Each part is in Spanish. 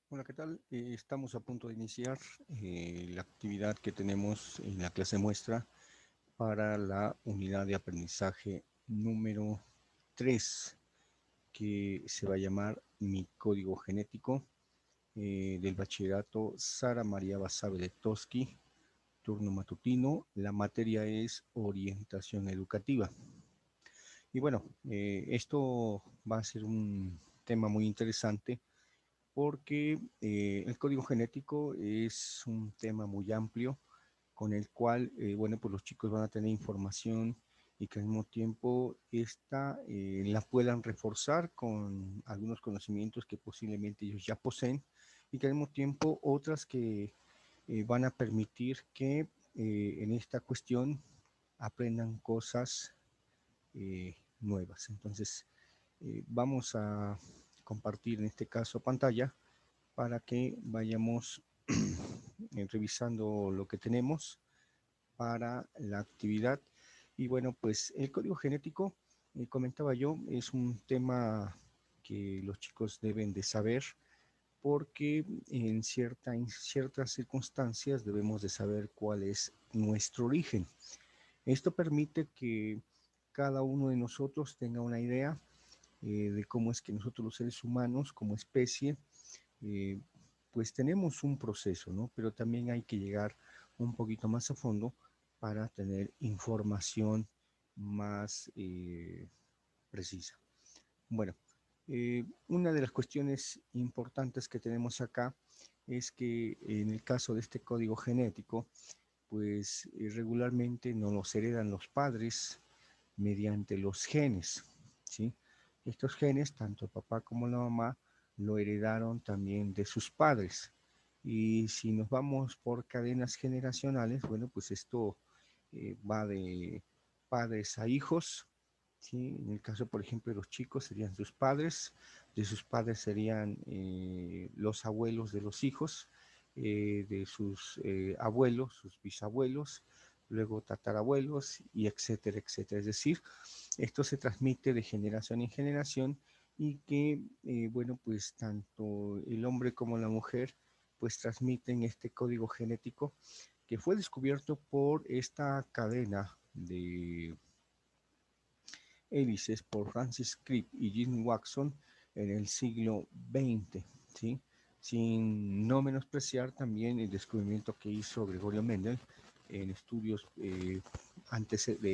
Hola, ¿qué tal? Estamos a punto de iniciar la actividad que tenemos en la clase muestra para la unidad de aprendizaje número 3, que se va a llamar Mi Código Genético, del bachillerato Sara María Basabe de Toski, turno matutino. La materia es orientación educativa. Y bueno, esto va a ser un tema muy interesante porque el código genético es un tema muy amplio con el cual, bueno, pues los chicos van a tener información y que al mismo tiempo esta la puedan reforzar con algunos conocimientos que posiblemente ellos ya poseen y que al mismo tiempo otras que van a permitir que en esta cuestión aprendan cosas nuevas. Entonces, vamos a compartir en este caso pantalla para que vayamos revisando lo que tenemos para la actividad. Y bueno, pues el código genético, comentaba yo, es un tema que los chicos deben de saber porque en ciertas circunstancias debemos de saber cuál es nuestro origen. Esto permite que cada uno de nosotros tenga una idea de cómo es que nosotros los seres humanos como especie eh, pues tenemos un proceso, ¿no? Pero también hay que llegar un poquito más a fondo para tener información más precisa. Bueno, una de las cuestiones importantes que tenemos acá es que en el caso de este código genético, pues regularmente nos los heredan los padres mediante los genes, ¿sí? Estos genes, tanto el papá como la mamá, lo heredaron también de sus padres. Y si nos vamos por cadenas generacionales, bueno, pues esto va de padres a hijos, ¿sí? En el caso, por ejemplo, de los chicos serían de sus padres serían los abuelos de los hijos, de sus abuelos, sus bisabuelos, luego tatarabuelos y etcétera, etcétera. Es decir, esto se transmite de generación en generación y que, bueno, pues tanto el hombre como la mujer pues transmiten este código genético que fue descubierto por esta cadena de hélices por Francis Crick y Jim Watson en el siglo XX, ¿sí? Sin no menospreciar también el descubrimiento que hizo Gregorio Mendel en estudios de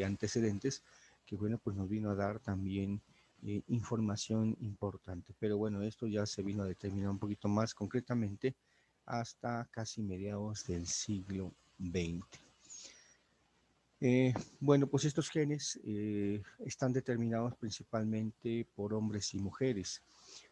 antecedentes, que bueno, pues nos vino a dar también información importante. Pero bueno, esto ya se vino a determinar un poquito más concretamente hasta casi mediados del siglo XX. Bueno, pues estos genes están determinados principalmente por hombres y mujeres.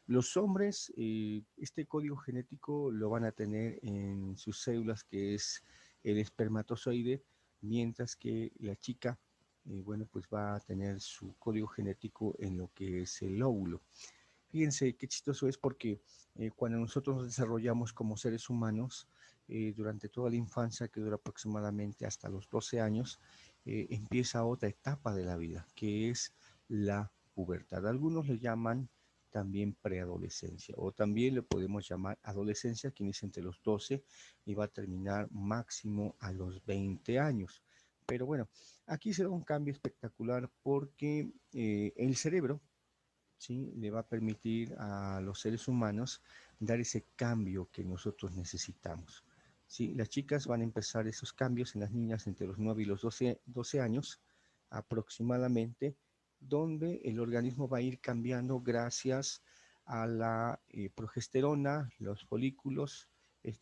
Los hombres, este código genético lo van a tener en sus células, que es el espermatozoide, mientras que la chica, bueno, pues va a tener su código genético en lo que es el óvulo. Fíjense qué chistoso es porque cuando nosotros nos desarrollamos como seres humanos, durante toda la infancia, que dura aproximadamente hasta los 12 años, empieza otra etapa de la vida, que es la pubertad. Algunos le llaman también preadolescencia o también le podemos llamar adolescencia, que inicia entre los 12 y va a terminar máximo a los 20 años. Pero bueno, aquí se da un cambio espectacular porque el cerebro, ¿sí? Le va a permitir a los seres humanos dar ese cambio que nosotros necesitamos. ¿Sí? Las chicas van a empezar esos cambios en las niñas entre los 9 y los 12 años aproximadamente, donde el organismo va a ir cambiando gracias a la progesterona, los folículos,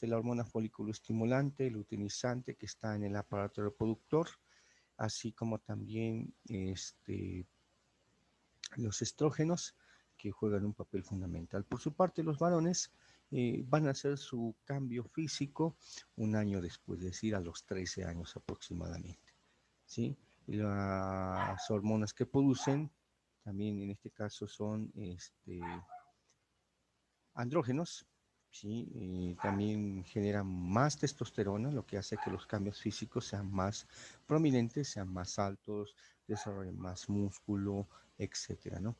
la hormona folículo estimulante, el luteinizante que está en el aparato reproductor, así como también los estrógenos, que juegan un papel fundamental. Por su parte, los varones van a hacer su cambio físico un año después, es decir, a los 13 años aproximadamente. ¿Sí? Las hormonas que producen, también en este caso son andrógenos, ¿sí? También generan más testosterona, lo que hace que los cambios físicos sean más prominentes, sean más altos, desarrollen más músculo, etcétera, ¿no?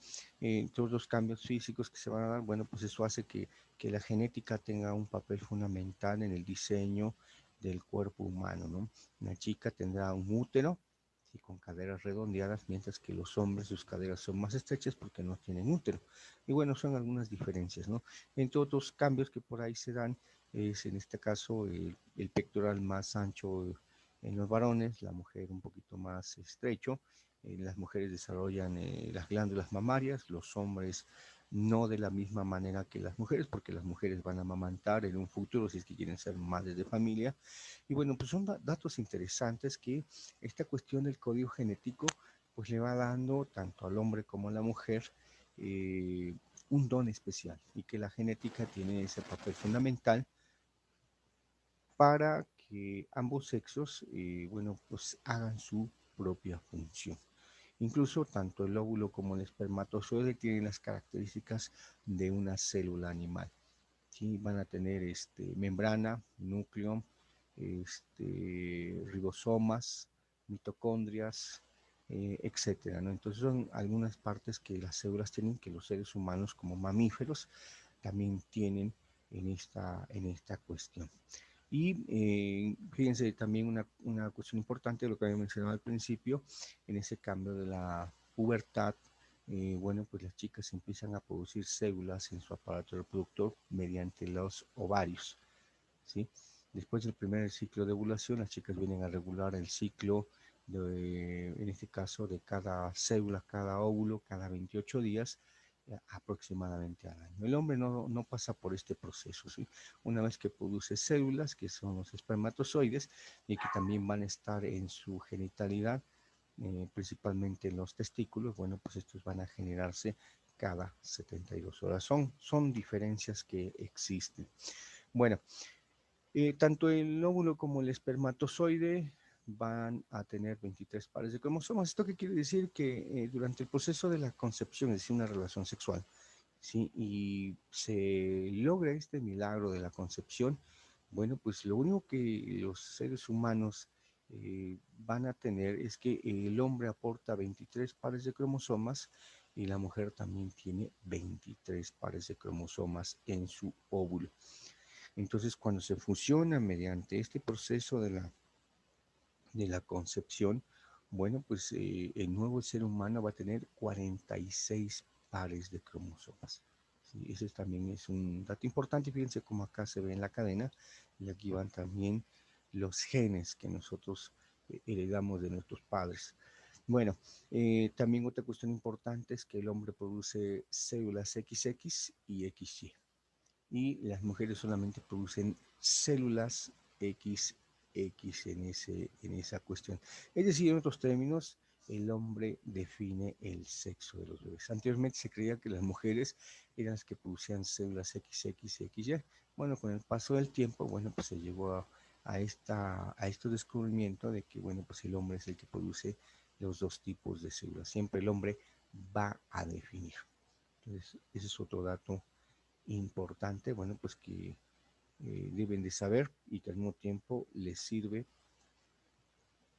Todos los cambios físicos que se van a dar, bueno, pues eso hace que la genética tenga un papel fundamental en el diseño del cuerpo humano, ¿no? Una chica tendrá un útero, y con caderas redondeadas, mientras que los hombres sus caderas son más estrechas porque no tienen útero. Y bueno, son algunas diferencias, ¿no? Entre otros cambios que por ahí se dan es en este caso el pectoral más ancho en los varones, la mujer un poquito más estrecho. Las mujeres desarrollan las glándulas mamarias, los hombres no de la misma manera que las mujeres, porque las mujeres van a amamantar en un futuro si es que quieren ser madres de familia. Y bueno, pues son datos interesantes que esta cuestión del código genético pues le va dando tanto al hombre como a la mujer un don especial y que la genética tiene ese papel fundamental para que ambos sexos, bueno, pues hagan su propia función. Incluso tanto el óvulo como el espermatozoide tienen las características de una célula animal. ¿Sí? Van a tener membrana, núcleo, ribosomas, mitocondrias, etcétera, ¿no? Entonces son algunas partes que las células tienen que los seres humanos como mamíferos también tienen en esta cuestión. Y fíjense también una cuestión importante de lo que había mencionado al principio, en ese cambio de la pubertad, bueno, pues las chicas empiezan a producir células en su aparato reproductor mediante los ovarios, ¿sí? Después del primer ciclo de ovulación, las chicas vienen a regular el ciclo, en este caso, de cada célula, cada óvulo, cada 28 días, aproximadamente al año. El hombre no pasa por este proceso, ¿sí? Una vez que produce células, que son los espermatozoides, y que también van a estar en su genitalidad, principalmente en los testículos, bueno, pues estos van a generarse cada 72 horas. Son diferencias que existen. Bueno, tanto el óvulo como el espermatozoide van a tener 23 pares de cromosomas. ¿Esto qué quiere decir? Que durante el proceso de la concepción, es decir, una relación sexual, ¿sí? Y se logra este milagro de la concepción, bueno, pues lo único que los seres humanos van a tener es que el hombre aporta 23 pares de cromosomas y la mujer también tiene 23 pares de cromosomas en su óvulo. Entonces, cuando se fusiona mediante este proceso de la concepción, bueno, pues el nuevo ser humano va a tener 46 pares de cromosomas. ¿Sí? Ese también es un dato importante. Fíjense cómo acá se ve en la cadena y aquí van también los genes que nosotros heredamos de nuestros padres. Bueno, también otra cuestión importante es que el hombre produce células XX y XY y las mujeres solamente producen células XX en esa cuestión. Es decir, en otros términos, el hombre define el sexo de los bebés. Anteriormente se creía que las mujeres eran las que producían células XX y XY. Bueno, con el paso del tiempo, bueno, pues se llegó a este descubrimiento de que, bueno, pues el hombre es el que produce los dos tipos de células. Siempre el hombre va a definir. Entonces, ese es otro dato importante, bueno, pues que deben de saber y que al mismo tiempo les sirve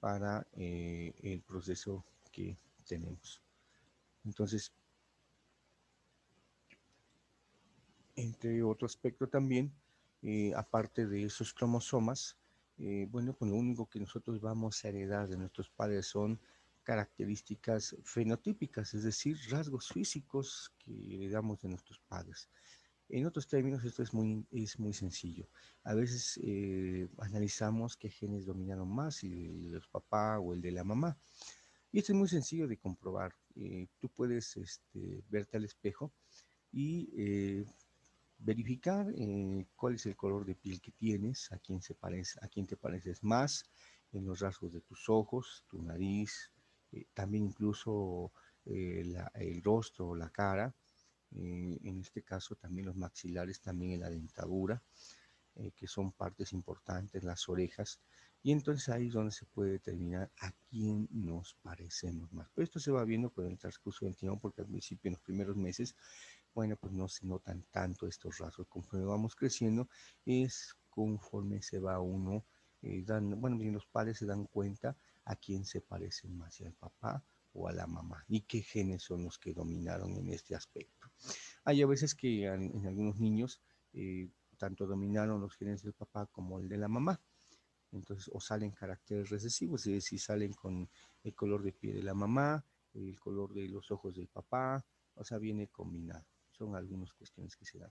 para el proceso que tenemos. Entonces, entre otro aspecto también, aparte de esos cromosomas, bueno, pues lo único que nosotros vamos a heredar de nuestros padres son características fenotípicas, es decir, rasgos físicos que heredamos de nuestros padres. En otros términos, esto es muy sencillo. A veces analizamos qué genes dominaron más, si el de los papás o el de la mamá. Y esto es muy sencillo de comprobar. Tú puedes verte al espejo y verificar cuál es el color de piel que tienes, a quién se parece, a quién te pareces más, en los rasgos de tus ojos, tu nariz, también incluso el rostro o la cara, en este caso también los maxilares, también en la dentadura, que son partes importantes, las orejas, y entonces ahí es donde se puede determinar a quién nos parecemos más. Pero esto se va viendo con el transcurso del tiempo, porque al principio, en los primeros meses, bueno, pues no se notan tanto estos rasgos. Conforme vamos creciendo, es conforme se va uno bueno, bien, los padres se dan cuenta a quién se parecen más, si al papá o a la mamá y qué genes son los que dominaron en este aspecto. Hay a veces que en algunos niños tanto dominaron los genes del papá como el de la mamá. Entonces, o salen caracteres recesivos, es decir, salen con el color de piel de la mamá, el color de los ojos del papá, o sea, viene combinado. Son algunas cuestiones que se dan.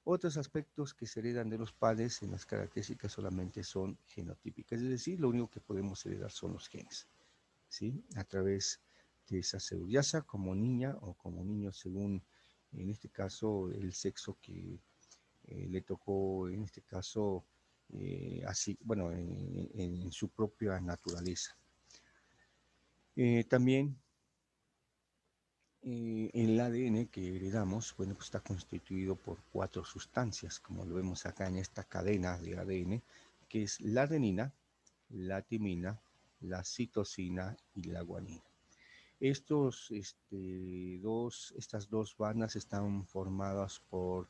Otros aspectos que se heredan de los padres en las características solamente son genotípicas, es decir, lo único que podemos heredar son los genes, ¿sí? A través de esa célula, ya sea como niña o como niño, según, en este caso, el sexo que le tocó, en este caso, así, bueno, en su propia naturaleza. También el ADN que heredamos, bueno, pues está constituido por 4 sustancias, como lo vemos acá en esta cadena de ADN, que es la adenina, la timina, la citosina y la guanina. Estas dos bandas están formadas por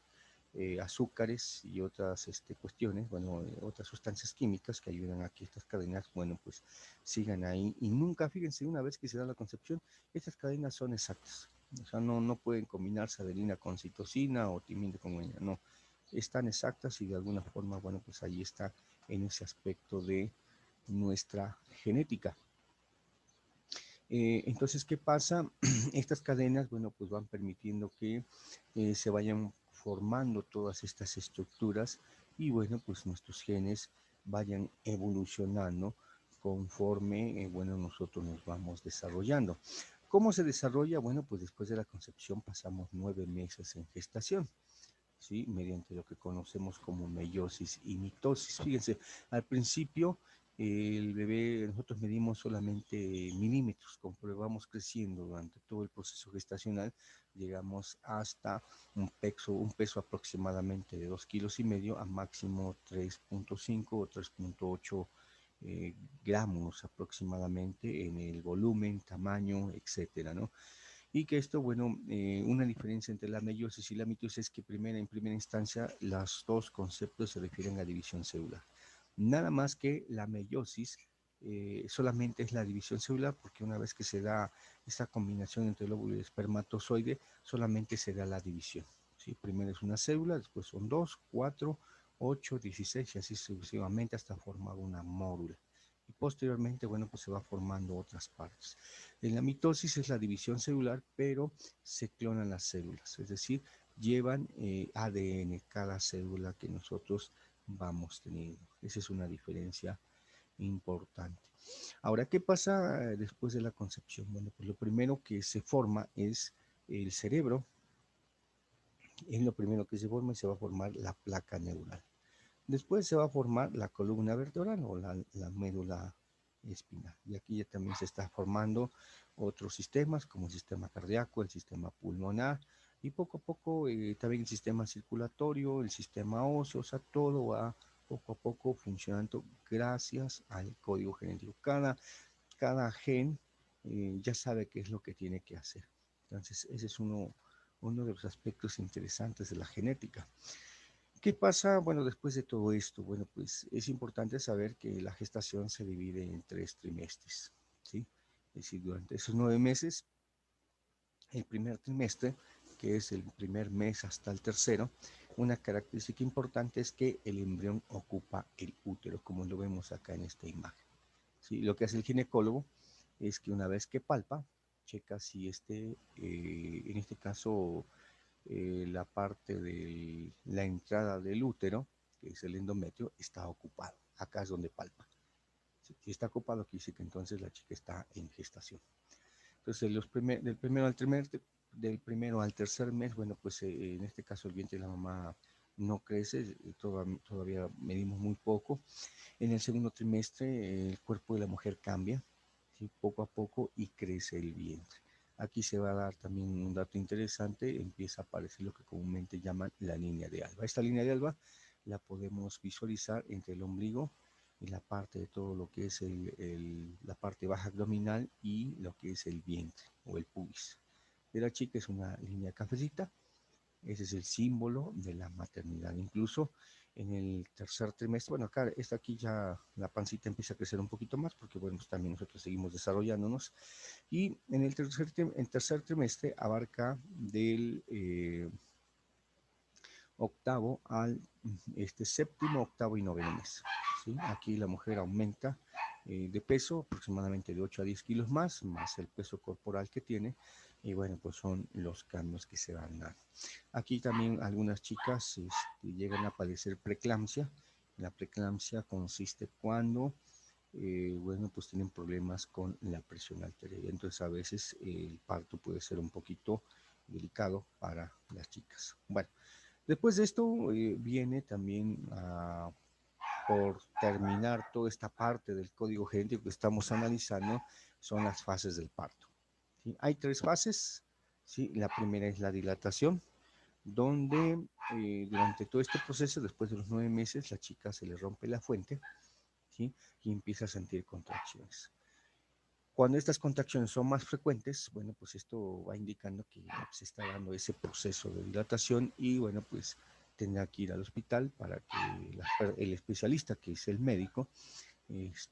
azúcares y otras cuestiones, bueno, otras sustancias químicas que ayudan a que estas cadenas, bueno, pues sigan ahí. Y nunca, fíjense, una vez que se da la concepción, estas cadenas son exactas. O sea, no pueden combinarse adenina con citosina o timina con guanina, no. Están exactas y de alguna forma, bueno, pues ahí está en ese aspecto de nuestra genética. Entonces, ¿qué pasa? Estas cadenas, bueno, pues van permitiendo que se vayan formando todas estas estructuras y, bueno, pues nuestros genes vayan evolucionando conforme, bueno, nosotros nos vamos desarrollando. ¿Cómo se desarrolla? Bueno, pues después de la concepción pasamos 9 meses en gestación. ¿Sí? Mediante lo que conocemos como meiosis y mitosis. Fíjense, al principio el bebé, nosotros medimos solamente milímetros, conforme vamos creciendo durante todo el proceso gestacional, llegamos hasta un peso aproximadamente de 2,5 kilos a máximo 3,5 o 3,8 gramos aproximadamente en el volumen, tamaño, etcétera, ¿no? Y que esto, bueno, una diferencia entre la meiosis y la mitosis es que en primera instancia los dos conceptos se refieren a división celular. Nada más que la meiosis solamente es la división celular porque una vez que se da esta combinación entre el óvulo y el espermatozoide, solamente se da la división. ¿Sí? Primero es una célula, después son 2, 4, 8, 16 y así sucesivamente hasta formar una mórula. Y posteriormente, bueno, pues se va formando otras partes. En la mitosis es la división celular, pero se clonan las células, es decir, llevan ADN cada célula que nosotros vamos teniendo. Esa es una diferencia importante. Ahora, ¿qué pasa después de la concepción? Bueno, pues lo primero que se forma es el cerebro, es lo primero que se forma y se va a formar la placa neural. Después se va a formar la columna vertebral o la médula espinal. Y aquí ya también se está formando otros sistemas como el sistema cardíaco, el sistema pulmonar y poco a poco también el sistema circulatorio, el sistema óseo, o sea, todo va poco a poco funcionando gracias al código genético. Cada gen ya sabe qué es lo que tiene que hacer. Entonces, ese es uno de los aspectos interesantes de la genética. ¿Qué pasa? Bueno, después de todo esto, bueno, pues es importante saber que la gestación se divide en 3 trimestres, ¿sí? Es decir, durante esos 9 meses, el primer trimestre, que es el primer mes hasta el tercero, una característica importante es que el embrión ocupa el útero, como lo vemos acá en esta imagen, ¿sí? Lo que hace el ginecólogo es que una vez que palpa, checa si en este caso, la parte de la entrada del útero, que es el endometrio, está ocupado. Acá es donde palpa. Si está ocupado, quiere decir que entonces la chica está en gestación. Entonces, del primero al tercer mes, bueno, pues en este caso el vientre de la mamá no crece, todavía medimos muy poco. En el segundo trimestre, el cuerpo de la mujer cambia, ¿sí? Poco a poco y crece el vientre. Aquí se va a dar también un dato interesante, empieza a aparecer lo que comúnmente llaman la línea de Alba. Esta línea de Alba la podemos visualizar entre el ombligo y la parte de todo lo que es la parte baja abdominal y lo que es el vientre o el pubis. De la chica es una línea cafecita, ese es el símbolo de la maternidad. Incluso en el tercer trimestre. Bueno, acá, esta aquí ya la pancita empieza a crecer un poquito más porque, bueno, pues también nosotros seguimos desarrollándonos. Y en el tercer trimestre abarca del octavo al séptimo, octavo y noveno mes. ¿Sí? Aquí la mujer aumenta de peso aproximadamente de 8 a 10 kilos más el peso corporal que tiene, y bueno, pues son los cambios que se van dando. Aquí también algunas chicas llegan a padecer preeclampsia. La preeclampsia consiste cuando, bueno, pues tienen problemas con la presión arterial. Entonces a veces el parto puede ser un poquito delicado para las chicas. Bueno, después de esto viene también por terminar toda esta parte del código genético que estamos analizando, son las fases del parto. ¿Sí? Hay tres fases. ¿Sí? La primera es la dilatación, donde durante todo este proceso, después de los 9 meses, la chica se le rompe la fuente, ¿sí? Y empieza a sentir contracciones. Cuando estas contracciones son más frecuentes, bueno, pues esto va indicando que se está dando ese proceso de dilatación, y bueno, pues tendrá que ir al hospital para que el especialista, que es el médico,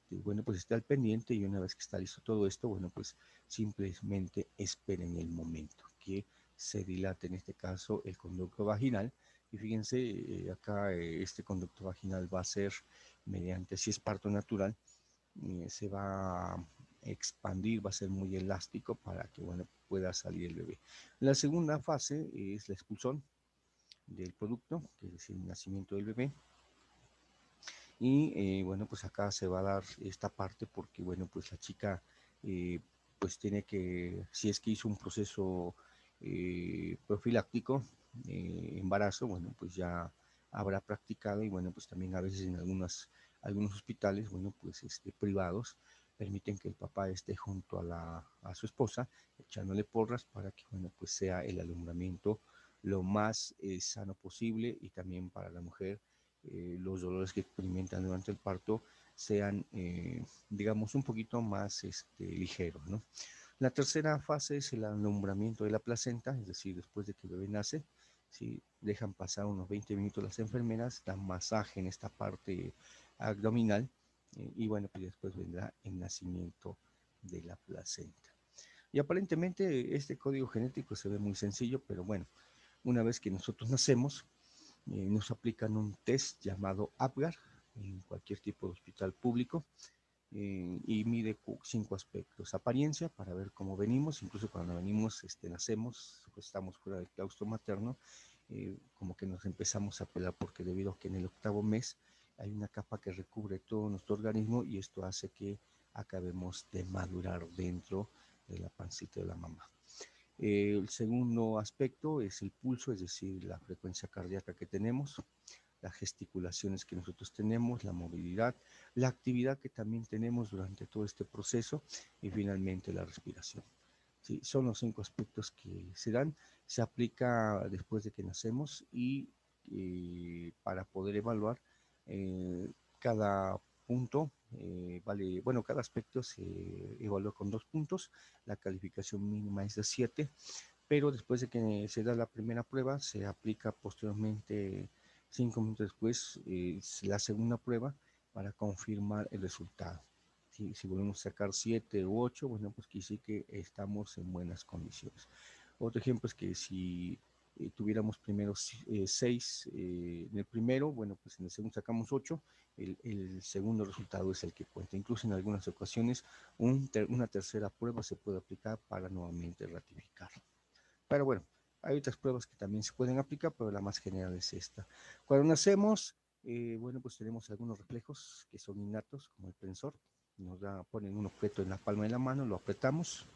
bueno, pues esté al pendiente, y una vez que está listo todo esto, bueno, pues simplemente esperen el momento que se dilate, en este caso, el conducto vaginal. Y fíjense, acá este conducto vaginal va a ser mediante, si es parto natural, se va a expandir, va a ser muy elástico para que, bueno, pueda salir el bebé. La segunda fase es la expulsión del producto, que es el nacimiento del bebé. Y bueno, pues acá se va a dar esta parte porque, bueno, pues la chica eh, pues tiene que, si es que hizo un proceso profiláctico, embarazo, bueno, pues ya habrá practicado. Y bueno, pues también a veces en algunos hospitales, bueno, pues privados, permiten que el papá esté junto a su esposa, echándole porras para que, bueno, pues sea el alumbramiento lo más sano posible, y también para la mujer los dolores que experimentan durante el parto sean, digamos, un poquito más ligeros, ¿no? La tercera fase es el alumbramiento de la placenta, es decir, después de que el bebé nace, si dejan pasar unos 20 minutos las enfermeras, dan masaje en esta parte abdominal, y bueno, pues después vendrá el nacimiento de la placenta. Y aparentemente este código genético se ve muy sencillo, pero bueno, una vez que nosotros nacemos, nos aplican un test llamado APGAR en cualquier tipo de hospital público, y mide 5 aspectos. Apariencia, para ver cómo venimos, incluso cuando venimos, nacemos, pues estamos fuera del claustro materno, como que nos empezamos a pelar, porque debido a que en el octavo mes hay una capa que recubre todo nuestro organismo, y esto hace que acabemos de madurar dentro de la pancita de la mamá. El segundo aspecto es el pulso, es decir, la frecuencia cardíaca que tenemos, las gesticulaciones que nosotros tenemos, la movilidad, la actividad que también tenemos durante todo este proceso, y finalmente la respiración. Sí, son los 5 aspectos que se dan. Se aplica después de que nacemos, y para poder evaluar cada punto, vale, bueno, cada aspecto se evalúa con 2 puntos. La calificación mínima es de 7, pero después de que se da la primera prueba, se aplica posteriormente, 5 minutos después, la segunda prueba para confirmar el resultado. Si volvemos a sacar 7 u 8, bueno, pues quiere decir que estamos en buenas condiciones. Otro ejemplo es que si tuviéramos primero 6 en el primero, bueno, pues en el segundo sacamos 8, el segundo resultado es el que cuenta. Incluso en algunas ocasiones una tercera prueba se puede aplicar para nuevamente ratificar. Pero bueno, hay otras pruebas que también se pueden aplicar, pero la más general es esta. Cuando nacemos, bueno, pues tenemos algunos reflejos que son innatos, como el tensor. Ponen un objeto en la palma de la mano, lo apretamos.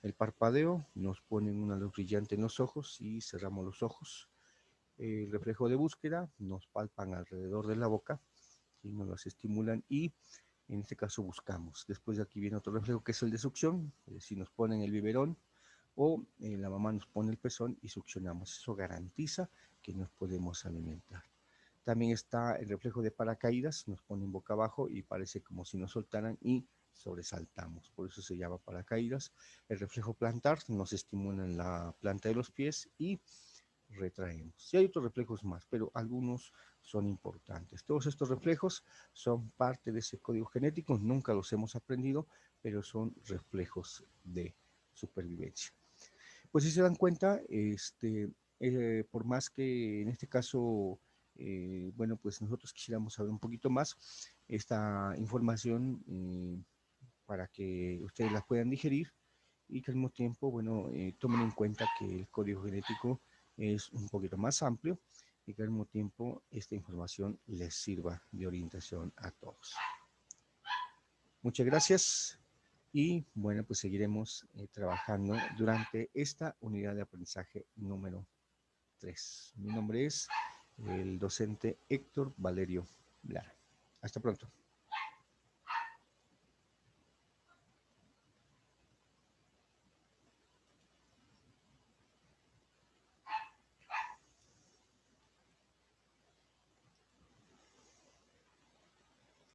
El parpadeo, nos ponen una luz brillante en los ojos y cerramos los ojos. El reflejo de búsqueda, nos palpan alrededor de la boca y nos las estimulan, y en este caso buscamos. Después de aquí viene otro reflejo que es el de succión, es decir, nos ponen el biberón, o la mamá nos pone el pezón y succionamos. Eso garantiza que nos podemos alimentar. También está el reflejo de paracaídas, nos ponen boca abajo y parece como si nos soltaran, y sobresaltamos, por eso se llama paracaídas. El reflejo plantar, nos estimula en la planta de los pies, y retraemos. Y hay otros reflejos más, pero algunos son importantes. Todos estos reflejos son parte de ese código genético, nunca los hemos aprendido, pero son reflejos de supervivencia. Pues si se dan cuenta, por más que en este caso, bueno, pues nosotros quisiéramos saber un poquito más, esta información para que ustedes la puedan digerir y que al mismo tiempo, bueno, tomen en cuenta que el código genético es un poquito más amplio y que al mismo tiempo esta información les sirva de orientación a todos. Muchas gracias y bueno, pues seguiremos trabajando durante esta unidad de aprendizaje número 3. Mi nombre es el docente Héctor Valerio Lara. Hasta pronto.